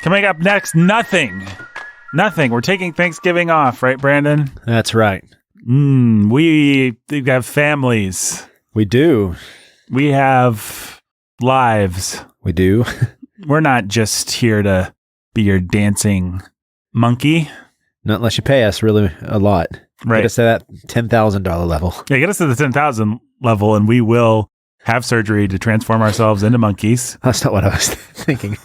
Coming up next, nothing. We're taking Thanksgiving off, right, Brandon? That's right. We have families. We do. We have lives. We do. We're not just here to be your dancing monkey. Not unless you pay us really a lot. Right. Get us to that $10,000 level. Yeah, get us to the 10,000 level and we will have surgery to transform ourselves into monkeys. That's not what I was thinking.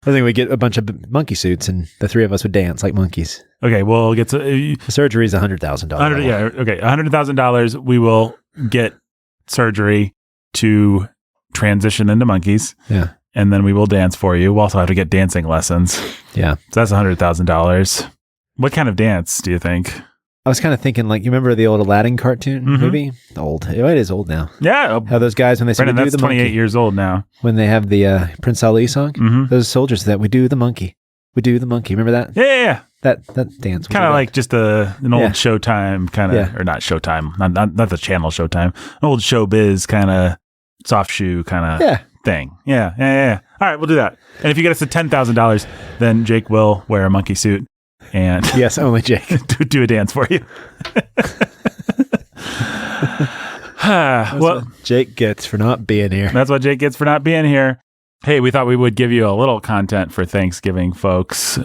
I think we get a bunch of monkey suits and the three of us would dance like monkeys. Okay, we'll get to... the surgery is $100,000. Yeah, okay. $100,000, we will get surgery to transition into monkeys. Yeah. And then we will dance for you. We'll also have to get dancing lessons. Yeah. So that's $100,000. What kind of dance do you think? I was kind of thinking, like, you remember the old Aladdin cartoon movie? Old. It is old now. Yeah. How those guys, when they say, Brandon, we do that's the 28 monkey, years old now. when they have the Prince Ali song, those soldiers that we do the monkey. We do the monkey. Remember that? Yeah. That dance. Kind of like just an old Yeah. Showtime kind of, Yeah. or not Showtime, not the channel Showtime, an old Showbiz kind of soft shoe kind of thing. Yeah. All right, we'll do that. And if you get us to $10,000, then Jake will wear a monkey suit and yes, only Jake. do a dance for you. That's what Jake gets for not being here. That's what Jake gets for not being here. Hey, we thought we would give you a little content for Thanksgiving, folks.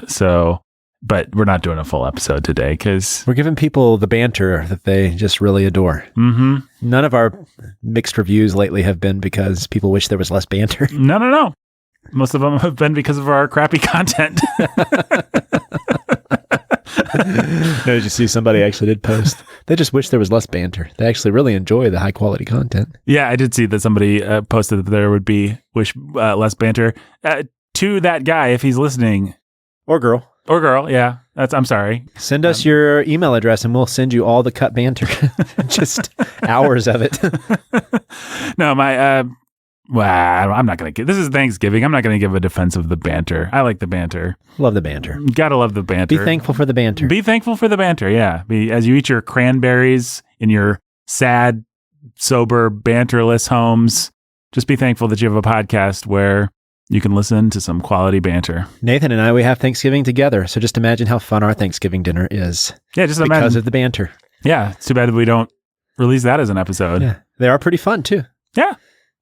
But we're not doing a full episode today because we're giving people the banter that they just really adore. Mm-hmm. None of our mixed reviews lately have been because people wish there was less banter. No. Most of them have been because of our crappy content. No, did you see somebody actually did post? They just wish there was less banter. They actually really enjoy the high quality content. Yeah, I did see that somebody posted that there would be less banter. To that guy, if he's listening. Or girl. Or girl, yeah. I'm sorry. Send us your email address and we'll send you all the cut banter. Just hours of it. No, I'm not going to give... This is Thanksgiving. I'm not going to give a defense of the banter. I like the banter. Love the banter. You gotta love the banter. Be thankful for the banter. Be thankful for the banter, yeah. As you eat your cranberries in your sad, sober, banterless homes, just be thankful that you have a podcast where you can listen to some quality banter. Nathan and I, we have Thanksgiving together, so just imagine how fun our Thanksgiving dinner is. Yeah, just because imagine. of the banter. Yeah, it's too bad that we don't release that as an episode. Yeah, they are pretty fun, too. Yeah.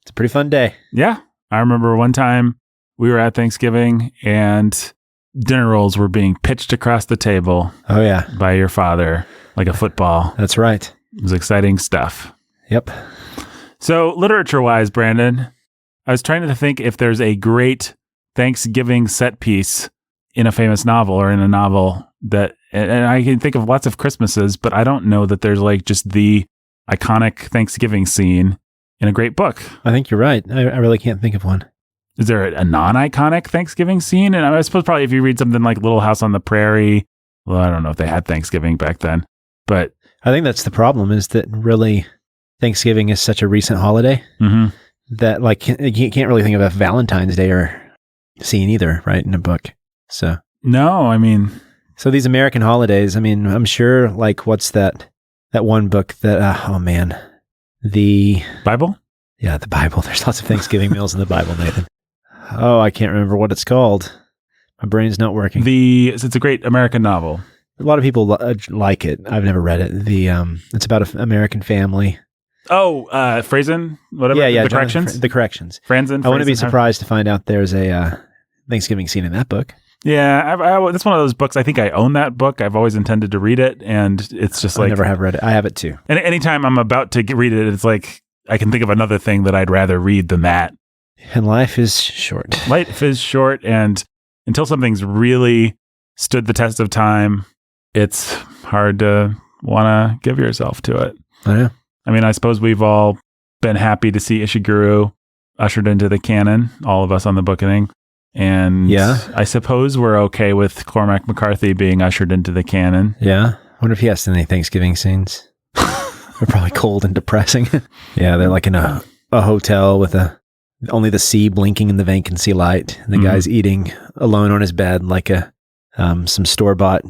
It's a pretty fun day. Yeah. I remember one time we were at Thanksgiving and dinner rolls were being pitched across the table. Oh, yeah. By your father, like a football. That's right. It was exciting stuff. Yep. So, literature-wise, Brandon, I was trying to think if there's a great Thanksgiving set piece in a famous novel or in a novel that, and I can think of lots of Christmases, but I don't know that there's like just the iconic Thanksgiving scene in a great book. I think you're right. I really can't think of one. Is there a non-iconic Thanksgiving scene? And I suppose probably if you read something like Little House on the Prairie, well, I don't know if they had Thanksgiving back then, but I think that's the problem is that really Thanksgiving is such a recent holiday that like you can't really think of a Valentine's Day or scene either, right, in a book. So no, I mean, so these American holidays, I mean, I'm sure like what's that one book that oh man, the Bible? Yeah, the Bible. There's lots of Thanksgiving meals in the Bible, Nathan. Oh, I can't remember what it's called. My brain's not working. It's a great American novel. A lot of people like it. I've never read it. It's about an American family. Oh, Franzen? Whatever. Yeah. The Corrections? The Corrections. Franzen? I wouldn't be surprised to find out there's a Thanksgiving scene in that book. Yeah, that's one of those books. I think I own that book. I've always intended to read it, and it's just like... I never have read it. I have it too. And anytime I'm about to read it, it's like I can think of another thing that I'd rather read than that. And life is short. Life is short, and until something's really stood the test of time, it's hard to want to give yourself to it. I know. I mean, I suppose we've all been happy to see Ishiguro ushered into the canon, all of us on the Bookening. And yeah. I suppose we're okay with Cormac McCarthy being ushered into the canon. Yeah. I wonder if he has any Thanksgiving scenes. They're probably cold and depressing. Yeah, they're like in a hotel with only the sea blinking in the vacancy light. And the guy's eating alone on his bed like some store-bought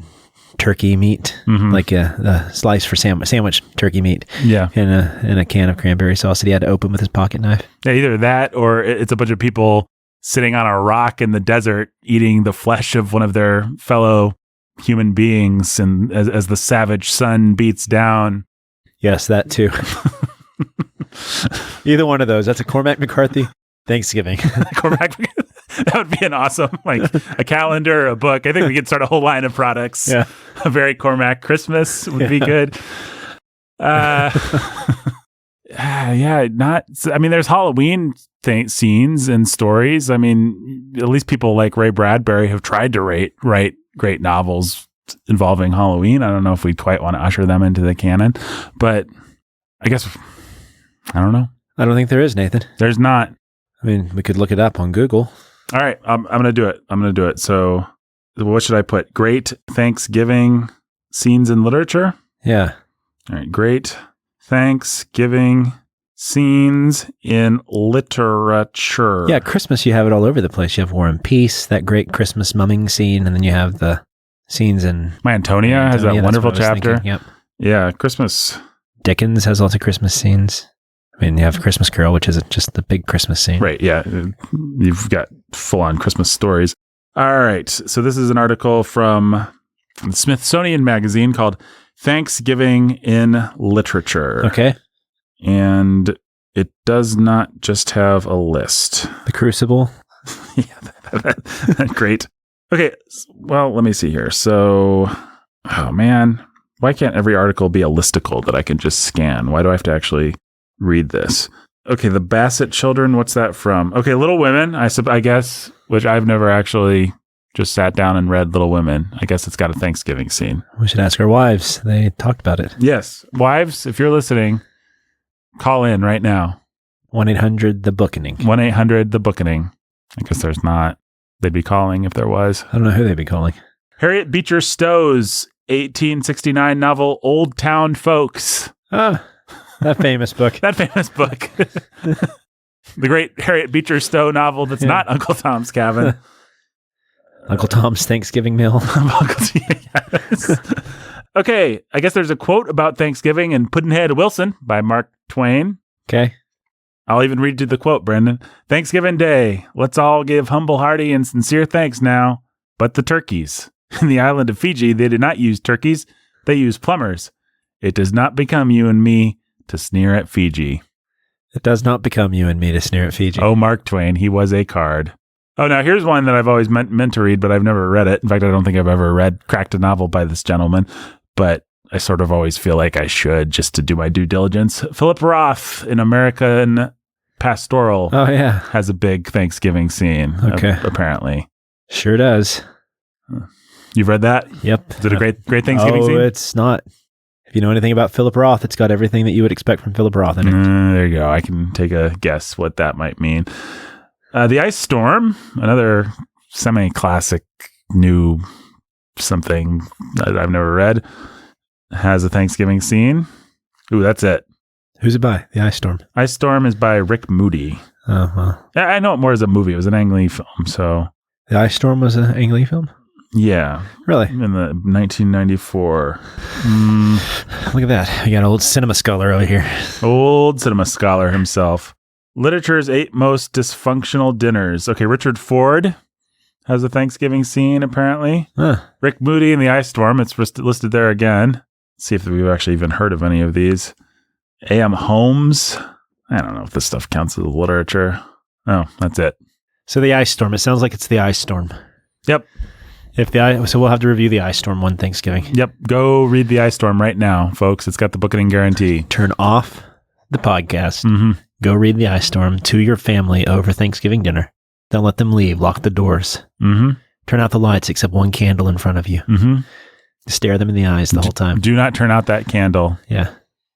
turkey meat, like a slice for sandwich turkey meat. Yeah. In a can of cranberry sauce that he had to open with his pocket knife. Yeah, either that or it's a bunch of people sitting on a rock in the desert, eating the flesh of one of their fellow human beings, and as the savage sun beats down. Yes, that too. Either one of those. That's a Cormac McCarthy Thanksgiving. Cormac, that would be an awesome, like a calendar, a book. I think we could start a whole line of products. Yeah. A very Cormac Christmas would be good. Yeah, there's Halloween scenes and stories. I mean, at least people like Ray Bradbury have tried to write great novels involving Halloween. I don't know if we quite want to usher them into the canon, but I guess, I don't know. I don't think there is, Nathan. There's not. I mean, we could look it up on Google. All right, I'm going to do it. So what should I put? Great Thanksgiving scenes in literature? Yeah. All right, great Thanksgiving scenes in literature. Yeah, Christmas, you have it all over the place. You have War and Peace, that great Christmas mumming scene, and then you have the scenes in... My Antonia has that wonderful chapter. Yep. Yeah, Christmas. Dickens has lots of Christmas scenes. I mean, you have Christmas Carol, which is just the big Christmas scene. Right, yeah. You've got full-on Christmas stories. All right, so this is an article from the Smithsonian Magazine called Thanksgiving in Literature. Okay. And it does not just have a list. The Crucible. Yeah, great. Okay, well, let me see here. So, oh man, why can't every article be a listicle that I can just scan? Why do I have to actually read this? Okay, the Bassett Children, what's that from? Okay, Little Women, I guess, which I've never actually just sat down and read Little Women. I guess it's got a Thanksgiving scene. We should ask our wives. They talked about it. Yes. Wives, if you're listening, call in right now. 1-800-THE-BOOKENING. 1-800-THE-BOOKENING. I guess there's not. They'd be calling if there was. I don't know who they'd be calling. Harriet Beecher Stowe's 1869 novel, Old Town Folks. Oh, that famous book. That famous book. The great Harriet Beecher Stowe novel that's not Uncle Tom's Cabin. Uncle Tom's Thanksgiving Meal. Yes. Okay, I guess there's a quote about Thanksgiving in Pudd'nhead Wilson by Mark Twain. Okay. I'll even read you the quote, Brendan. Thanksgiving Day. Let's all give humble, hearty, and sincere thanks now. But the turkeys. In the island of Fiji, they did not use turkeys. They used plumbers. It does not become you and me to sneer at Fiji. It does not become you and me to sneer at Fiji. Oh, Mark Twain. He was a card. Oh, now here's one that I've always meant to read, but I've never read it. In fact, I don't think I've ever cracked a novel by this gentleman, but I sort of always feel like I should just to do my due diligence. Philip Roth in American Pastoral has a big Thanksgiving scene, apparently. Sure does. You've read that? Yep. Is it a great Thanksgiving scene? Oh, it's not. If you know anything about Philip Roth, it's got everything that you would expect from Philip Roth in it. There you go. I can take a guess what that might mean. The Ice Storm, another semi-classic new something that I've never read, has a Thanksgiving scene. Ooh, that's it. Who's it by? The Ice Storm. Ice Storm is by Rick Moody. Oh, well. I know it more as a movie. It was an Ang Lee film, so... The Ice Storm was an Ang Lee film? Yeah. Really? In the 1994. Look at that. We got old cinema scholar over here. Old cinema scholar himself. Literature's 8 most dysfunctional dinners. Okay, Richard Ford has a Thanksgiving scene, apparently. Huh. Rick Moody and the Ice Storm. It's listed there again. Let's see if we've actually even heard of any of these. A.M. Holmes. I don't know if this stuff counts as literature. Oh, that's it. So the Ice Storm. It sounds like it's the Ice Storm. Yep. So we'll have to review the Ice Storm one Thanksgiving. Yep. Go read the Ice Storm right now, folks. It's got the Bookening guarantee. Turn off the podcast. Go read the Ice Storm to your family over Thanksgiving dinner. Don't let them leave. Lock the doors. Turn out the lights except one candle in front of you. Stare them in the eyes the whole time. Do not turn out that candle. Yeah.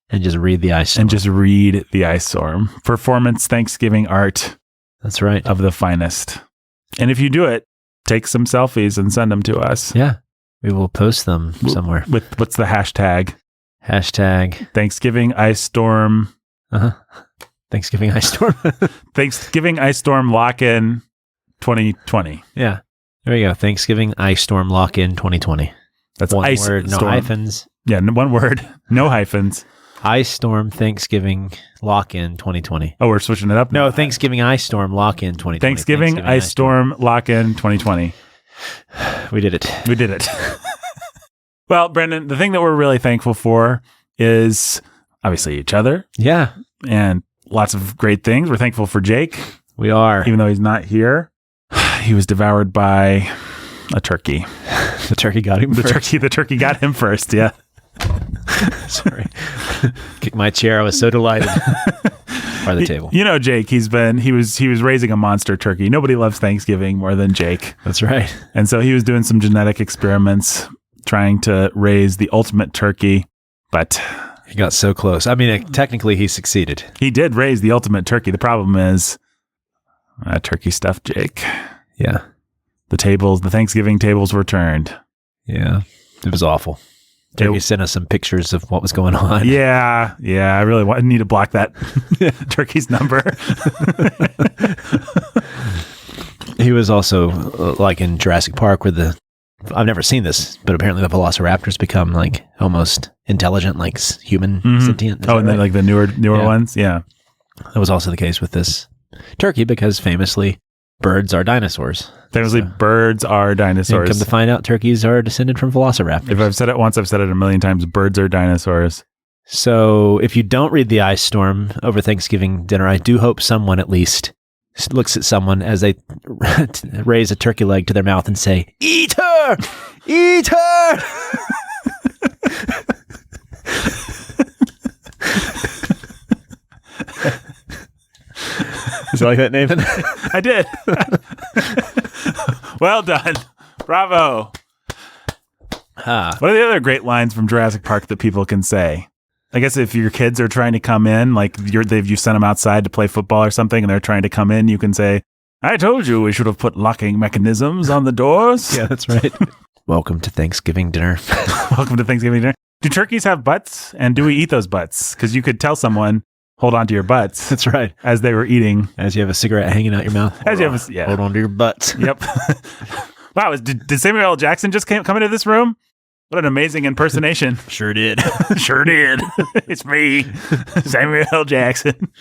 And just read the Ice Storm. And just read the Ice Storm. Performance Thanksgiving art. That's right. Of the finest. And if you do it, take some selfies and send them to us. Yeah. We will post them somewhere. With what's the hashtag? Hashtag Thanksgiving Ice Storm. Thanksgiving Ice Storm. Thanksgiving Ice Storm Lock-In 2020. Yeah. There you go. Thanksgiving Ice Storm Lock-In 2020. That's one ice word, no storm. hyphens. Yeah, one word, no hyphens. Ice Storm Thanksgiving Lock-In 2020. Oh, we're switching it up now. No, Thanksgiving Ice Storm Lock-In 2020. Thanksgiving Ice Storm Lock-In 2020. We did it. We did it. Well, Brendan, the thing that we're really thankful for is obviously each other. Yeah. And lots of great things. We're thankful for Jake. We are. Even though he's not here. He was devoured by a turkey. The turkey got him first. The turkey got him first, yeah. Sorry. Kicked my chair. I was so delighted. By the table. You know, Jake, he was raising a monster turkey. Nobody loves Thanksgiving more than Jake. That's right. And so he was doing some genetic experiments trying to raise the ultimate turkey, but he got so close. I mean, technically he succeeded. He did raise the ultimate turkey. The problem is turkey stuffed Jake. Yeah. The Thanksgiving tables were turned. Yeah. It was awful. Turkey sent us some pictures of what was going on. Yeah. I really need to block that turkey's number. He was also like in Jurassic Park where I've never seen this, but apparently the velociraptors become like almost intelligent, like human sentient. And then like the newer ones. Yeah. That was also the case with this turkey because famously birds are dinosaurs. Birds are dinosaurs. And come to find out, turkeys are descended from velociraptors. If I've said it once, I've said it a million times. Birds are dinosaurs. So if you don't read The Ice Storm over Thanksgiving dinner, I do hope someone at least looks at someone as they raise a turkey leg to their mouth and say, "Eat her! Eat her!" Did you like that, Nathan? I did. Well done. Bravo. What are the other great lines from Jurassic Park that people can say? I guess if your kids are trying to come in, like you sent them outside to play football or something, and they're trying to come in, you can say, "I told you we should have put locking mechanisms on the doors." Yeah, that's right. Welcome to Thanksgiving dinner. Welcome to Thanksgiving dinner. Do turkeys have butts? And do we eat those butts? Because you could tell someone, hold on to your butts. That's right. As they were eating. As you have a cigarette hanging out your mouth. Hold on to your butts. Yep. Wow. Did Samuel L. Jackson just come into this room? What an amazing impersonation. Sure did. Sure did. It's me, Samuel L. Jackson.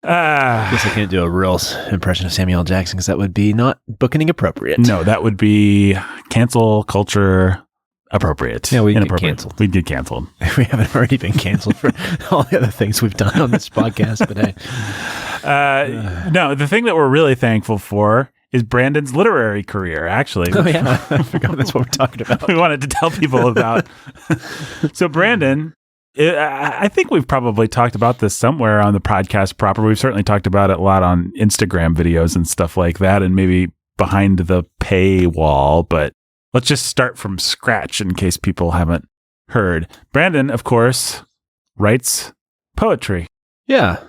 Guess I can't do a real impression of Samuel L. Jackson because that would be not bookening appropriate. No, that would be cancel culture appropriate. Yeah, we'd get canceled. We'd get canceled. We haven't already been canceled for all the other things we've done on this podcast, but hey. No, the thing that we're really thankful for is Brandon's literary career, actually. Oh, yeah. I forgot that's what we're talking about. We wanted to tell people about. So, Brandon, I think we've probably talked about this somewhere on the podcast proper. We've certainly talked about it a lot on Instagram videos and stuff like that, and maybe behind the paywall, but let's just start from scratch in case people haven't heard. Brandon, of course, writes poetry. Yeah.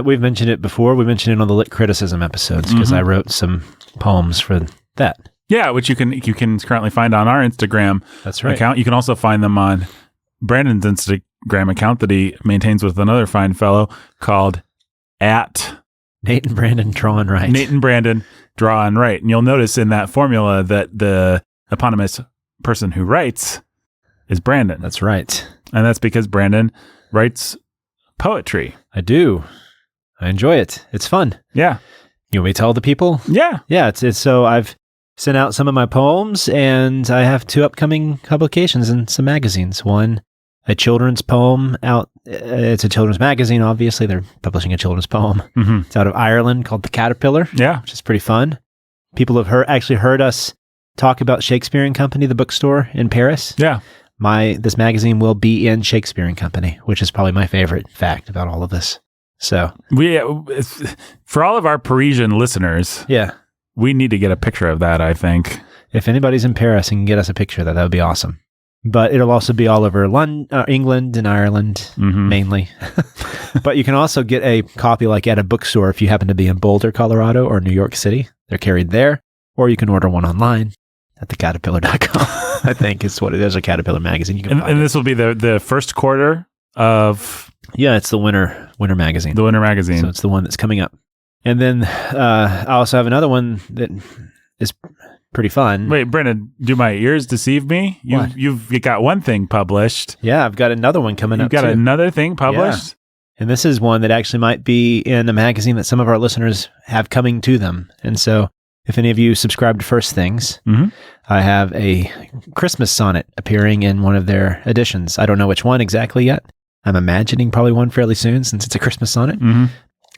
We've mentioned it before. We mentioned it on the lit criticism episodes because I wrote some poems for that. Yeah, which you can currently find on our Instagram account. You can also find them on Brandon's Instagram account that he maintains with another fine fellow called @ Nate and Brandon Draw and Write. Nate and Brandon Draw and Write. And you'll notice in that formula that the eponymous person who writes is Brandon. That's right. And that's because Brandon writes poetry. I do. I enjoy it. It's fun. Yeah. You want me to tell the people? Yeah. Yeah. It's so I've sent out some of my poems and I have 2 upcoming publications in some magazines. One, a children's poem out. It's a children's magazine, obviously. They're publishing a children's poem. Mm-hmm. It's out of Ireland called The Caterpillar. Yeah. Which is pretty fun. People have heard us talk about Shakespeare and Company, the bookstore in Paris. Yeah. This magazine will be in Shakespeare and Company, which is probably my favorite fact about all of this. So for all of our Parisian listeners, we need to get a picture of that, I think. If anybody's in Paris and can get us a picture of that would be awesome. But it'll also be all over England and Ireland, mainly. But you can also get a copy like at a bookstore if you happen to be in Boulder, Colorado, or New York City. They're carried there. Or you can order one online at thecaterpillar.com. I think is what it is, a Caterpillar magazine. You can and this will be the first quarter of... Yeah, it's the winter magazine. The winter magazine. So it's the one that's coming up. And then I also have another one that is pretty fun. Wait, Brennan, do my ears deceive me? What? You've got one thing published. Yeah, I've got another one coming up. You've got too. another thing published? And this is one that actually might be in a magazine that some of our listeners have coming to them. And so if any of you subscribe to First Things, I have a Christmas sonnet appearing in one of their editions. I don't know which one exactly yet. I'm imagining probably one fairly soon since it's a Christmas sonnet.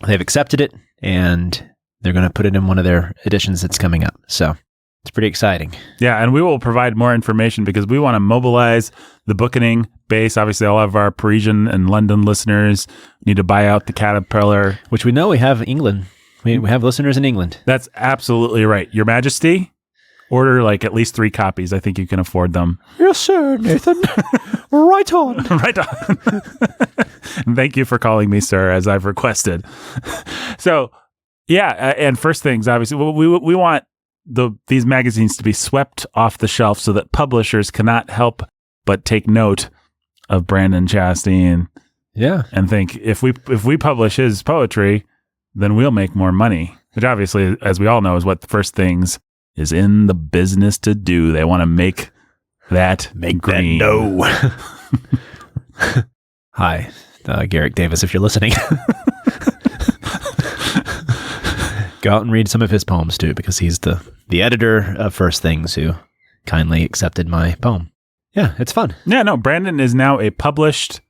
They've accepted it and they're going to put it in one of their editions that's coming up. So it's pretty exciting. Yeah, and we will provide more information because we want to mobilize the Bookening base. Obviously, all of our Parisian and London listeners need to buy out the Caterpillar. Which we know we have England. We have listeners in England. That's absolutely right. Your Majesty, order like at least 3 copies. I think you can afford them. Yes, sir, Nathan. Right on. Right on. Thank you for calling me sir, as I've requested. So, yeah, and First Things, obviously, we want these magazines to be swept off the shelf so that publishers cannot help but take note of Brandon Chastain and think if we publish his poetry, then we'll make more money, which obviously, as we all know, is what First Things is in the business to do. They want to make that green. That Hi, Garrick Davis, if you're listening. Go out and read some of his poems too, because he's the editor of First Things who kindly accepted my poem. Yeah, it's fun. Yeah, no, Brandon is now a published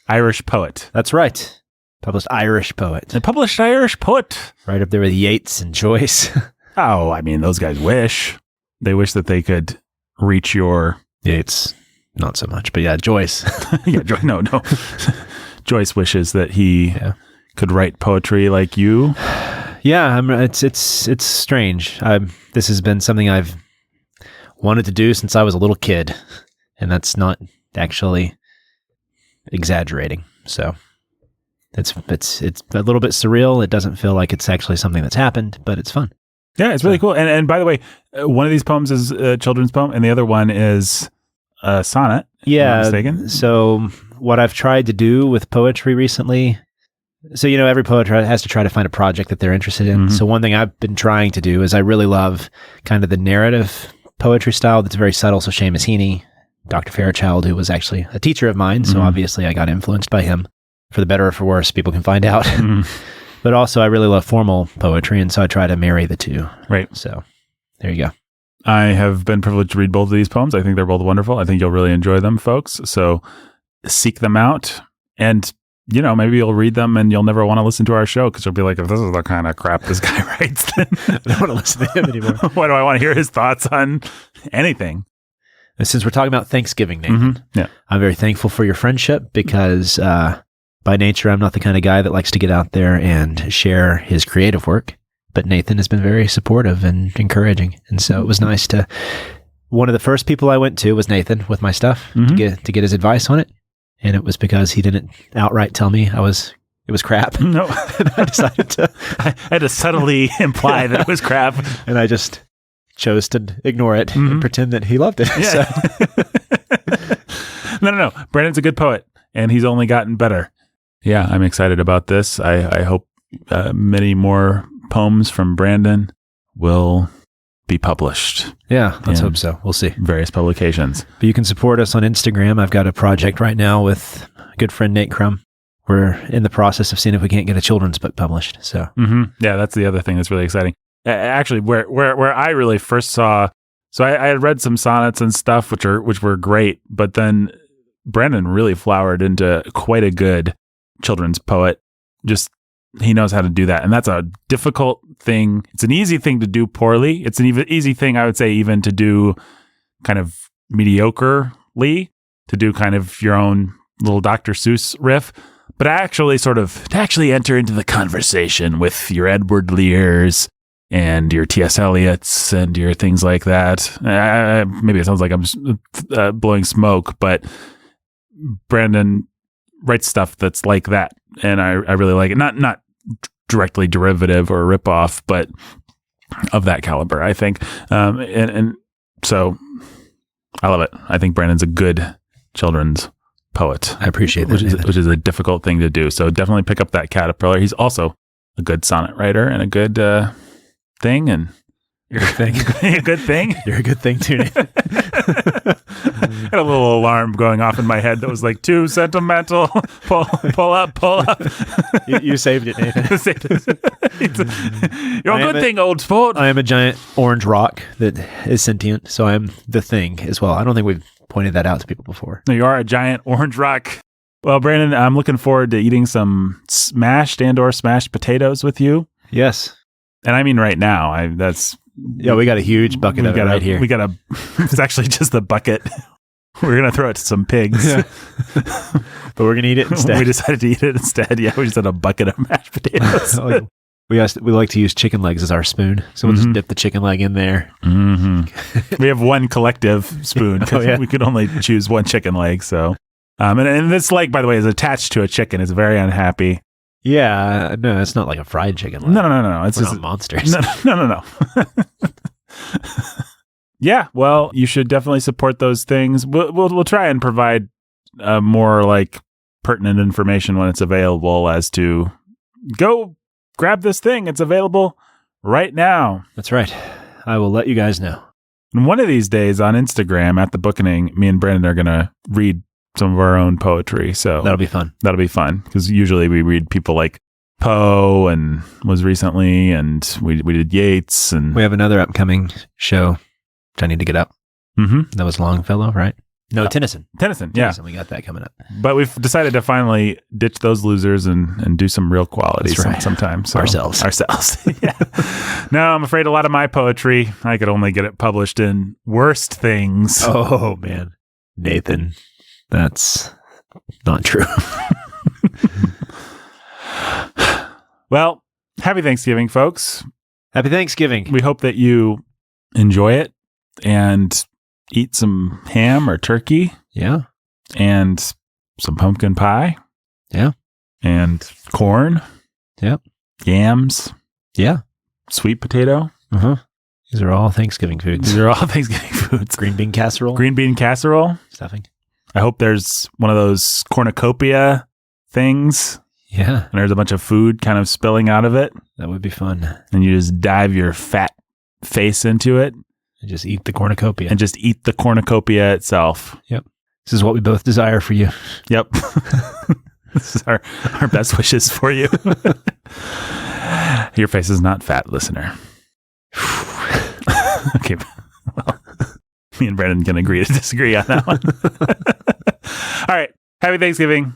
Irish poet. That's right. Published Irish poet. A published Irish poet. Right up there with Yeats and Joyce. Oh, I mean, those guys wish. They wish that they could reach your... Yeats, not so much, but yeah, Joyce. Yeah, no. Joyce wishes that he could write poetry like you. Yeah, it's strange. This has been something I've wanted to do since I was a little kid, and that's not actually exaggerating. So it's a little bit surreal. It doesn't feel like it's actually something that's happened, but it's fun. Yeah, it's really cool. And by the way, one of these poems is a children's poem, and the other one is a sonnet. Yeah. If I'm not mistaken. So what I've tried to do with poetry recently. So, every poet has to try to find a project that they're interested in. So one thing I've been trying to do is I really love kind of the narrative poetry style that's very subtle. So Seamus Heaney, Dr. Fairchild, who was actually a teacher of mine. So obviously I got influenced by him for the better or for worse. People can find out. But also I really love formal poetry. And so I try to marry the two. Right. So there you go. I have been privileged to read both of these poems. I think they're both wonderful. I think you'll really enjoy them, folks. So seek them out. And maybe you'll read them and you'll never want to listen to our show because you'll be like, if this is the kind of crap this guy writes, then I don't want to listen to him anymore. Why do I want to hear his thoughts on anything? And since we're talking about Thanksgiving, Nathan, I'm very thankful for your friendship because by nature, I'm not the kind of guy that likes to get out there and share his creative work. But Nathan has been very supportive and encouraging. And so it was nice to... One of the first people I went to was Nathan with my stuff to get his advice on it. And it was because he didn't outright tell me it was crap. No. And I decided to... I had to subtly imply that it was crap. And I just chose to ignore it and pretend that he loved it. Yeah. So. No. Brandon's a good poet, and he's only gotten better. Yeah, I'm excited about this. I hope many more poems from Brandon will be published. Yeah, let's hope so. We'll see. Various publications. But you can support us on Instagram. I've got a project right now with a good friend, Nate Crum. We're in the process of seeing if we can't get a children's book published. So, yeah, that's the other thing that's really exciting. Actually, where I really first saw, so I had read some sonnets and stuff, which were great, but then Brandon really flowered into quite a good children's poet. Just he knows how to do that. And that's a difficult thing. It's an easy thing to do poorly. It's an easy thing, I would say, even to do kind of mediocrely, to do kind of your own little Dr. Seuss riff. But to actually enter into the conversation with your Edward Lears and your T.S. Eliots and your things like that. Maybe it sounds like I'm blowing smoke, but Brandon writes stuff that's like that. And I really like it. Not directly derivative or ripoff, but of that caliber, I think. And so I love it. I think Brandon's a good children's poet. I appreciate that. Which is a difficult thing to do. So definitely pick up that Caterpillar. He's also a good sonnet writer and a good thing. And You're a good thing. A good thing? You're a good thing too, Nathan. Had a little alarm going off in my head that was like, too sentimental. Pull up. You saved it, Nathan. You're a good thing, old sport. I am a giant orange rock that is sentient, so I'm the thing as well. I don't think we've pointed that out to people before. No, you are a giant orange rock. Well, Brandon, I'm looking forward to eating some smashed potatoes with you. Yes. And I mean right now. We got a huge bucket of it right here. It's actually just a bucket. We're going to throw it to some pigs. Yeah. But we're going to eat it instead. We decided to eat it instead. Yeah, we just had a bucket of mashed potatoes. We like to use chicken legs as our spoon. So we'll just dip the chicken leg in there. Mm-hmm. We have one collective spoon because we could only choose one chicken leg. So, and this leg, by the way, is attached to a chicken. It's very unhappy. Yeah, no, it's not like a fried chicken leg. No. It's just not monsters. No. Yeah, well, you should definitely support those things. We'll try and provide more like pertinent information when it's available as to go grab this thing. It's available right now. That's right. I will let you guys know. And one of these days on Instagram at the Bookening, me and Brandon are going to read some of our own poetry. So that'll be fun. Because usually we read people like Poe and was recently, and we did Yeats, and we have another upcoming show which I need to get up. Mm-hmm. That was Longfellow, right? No, Tennyson. Yeah. We got that coming up. But we've decided to finally ditch those losers and do some real quality sometime. So Ourselves. Yeah. No, I'm afraid a lot of my poetry, I could only get it published in Worst Things. Oh, man. Nathan, that's not true. Well, happy Thanksgiving, folks. Happy Thanksgiving. We hope that you enjoy it and eat some ham or turkey. Yeah. And some pumpkin pie. Yeah. And corn. Yep. Yams. Yeah. Sweet potato. Uh-huh. These are all Thanksgiving foods. Green bean casserole. Stuffing. I hope there's one of those cornucopia things. Yeah. And there's a bunch of food kind of spilling out of it. That would be fun. And you just dive your fat face into it. And just eat the cornucopia. Itself. Yep. This is what we both desire for you. Yep. This is our best wishes for you. Your face is not fat, listener. Okay. Well, me and Brandon can agree to disagree on that one. All right. Happy Thanksgiving.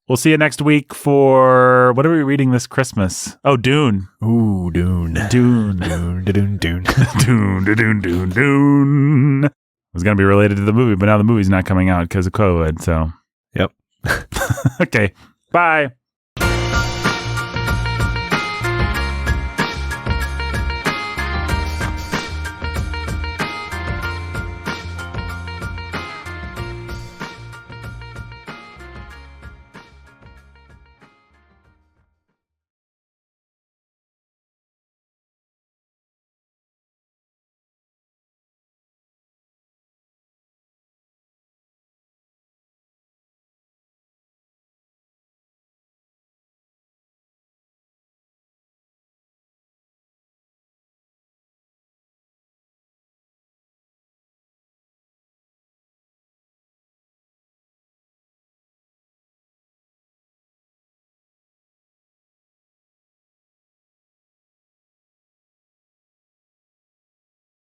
We'll see you next week for, what are we reading this Christmas? Oh, Dune. Ooh, Dune. Dune. Dune, Dune, Dune. Dune, Dune, Dune, Dune. It was going to be related to the movie, but now the movie's not coming out because of COVID, so. Yep. Okay. Bye.